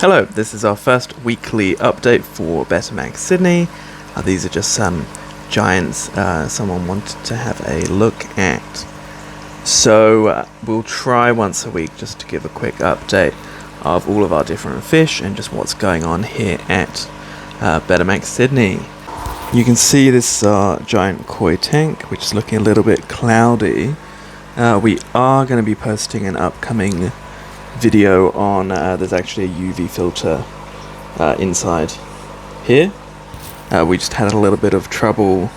Hello, this is our first weekly update for BettaMax Sydney. These are just some giants someone wanted to have a look at. So we'll try once a week just to give a quick update of all of our different fish and just what's going on here at BettaMax Sydney. You can see this giant koi tank, which is looking a little bit cloudy. We are going to be posting an upcoming video on there's actually a UV filter inside here. We just had a little bit of trouble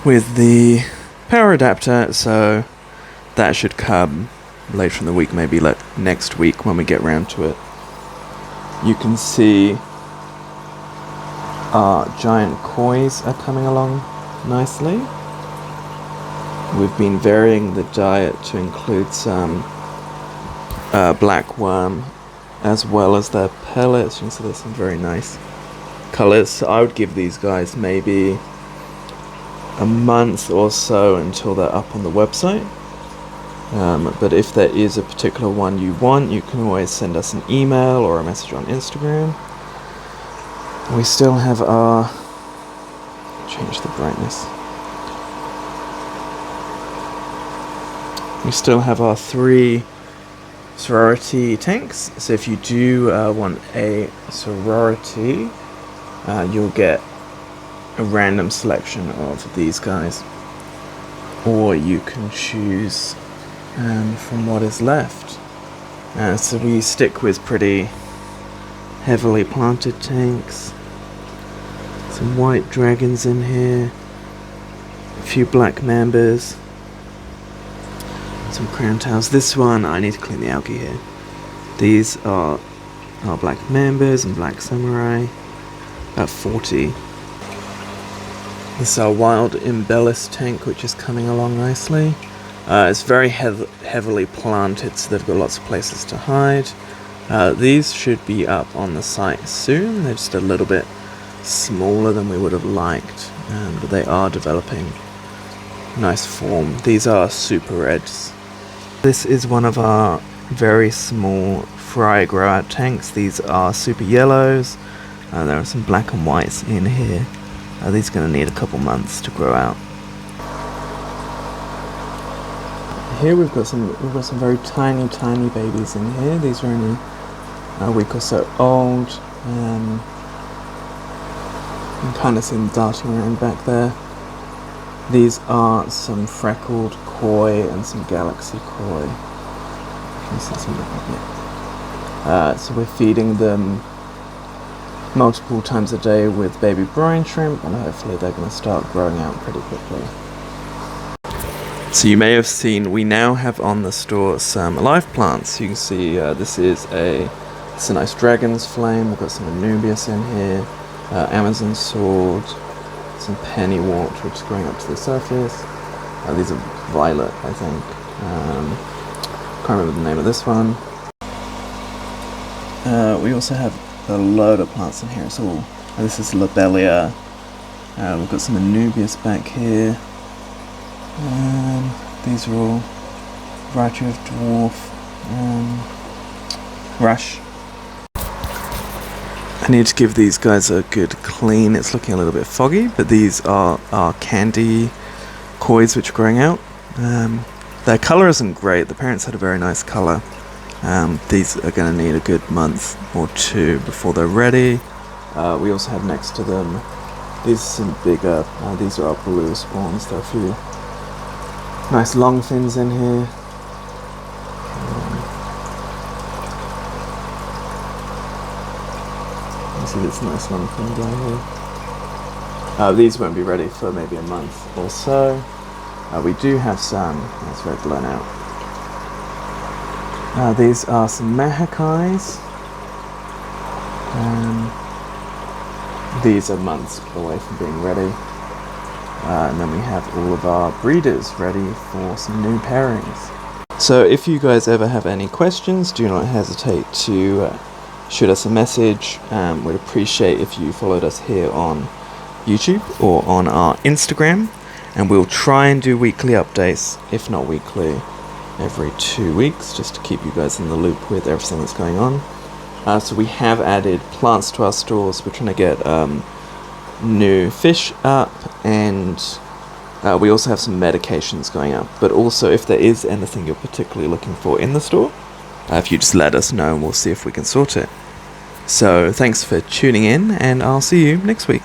with the power adapter, so that should come later in the week, maybe like next week when we get round to it. You can see our giant kois are coming along nicely. We've been varying the diet to include some black worm as well as their pellets. You can see there's some very nice colors. So I would give these guys maybe a month or so until they're up on the website. But if there is a particular one you want, you can always send us an email or a message on Instagram. We still have our... change the brightness. We still have our 3 sorority tanks, so if you do want a sorority, you'll get a random selection of these guys, or you can choose from what is left. So we stick with pretty heavily planted tanks. Some white dragons in here, a few black mambas, some crown tails. This one, I need to clean the algae here. These are our black mambas and black samurai, about 40. This is our wild embellis tank, which is coming along nicely. It's very heavily planted, so they've got lots of places to hide. These should be up on the site soon. They're just a little bit smaller than we would have liked, but they are developing nice form. These are super reds. This is one of our very small fry grow out tanks. These are super yellows. There are some black and whites in here. These are going to need a couple months to grow out. Here we've got some very tiny babies in here. These are only a week or so old. You can kind of see them darting around back there. These are some freckled koi and some galaxy koi. Can you see some of them? So we're feeding them multiple times a day with baby brine shrimp, and hopefully they're going to start growing out pretty quickly. So you may have seen we now have on the store some live plants. You can see this is a nice dragon's flame. We've got some Anubias in here, Amazon sword, some pennywort, which is growing up to the surface. These are violet, I think. Can't remember the name of this one. We also have a load of plants in here. So this is Lobelia. We've got some Anubias back here. These are all variety of dwarf rush. I need to give these guys a good clean. It's looking a little bit foggy, but these are our candy kois which are growing out. Their colour isn't great. The parents had a very nice colour. These are going to need a good month or 2 before they're ready. We also have next to them, these are some bigger, these are our blue spawns. There are a few nice long fins in here. See this nice long fin down here. These won't be ready for maybe a month or so. We do have some. That's very blown out. These are some mahakais. These are months away from being ready. And then we have all of our breeders ready for some new pairings. So if you guys ever have any questions, do not hesitate to shoot us a message. We'd appreciate if you followed us here on YouTube or on our Instagram, and we'll try and do weekly updates, if not weekly, every 2 weeks, just to keep you guys in the loop with everything that's going on. So we have added plants to our stores. We're trying to get new fish up, and we also have some medications going up. But also, if there is anything you're particularly looking for in the store, if you just let us know, and we'll see if we can sort it. So thanks for tuning in, and I'll see you next week.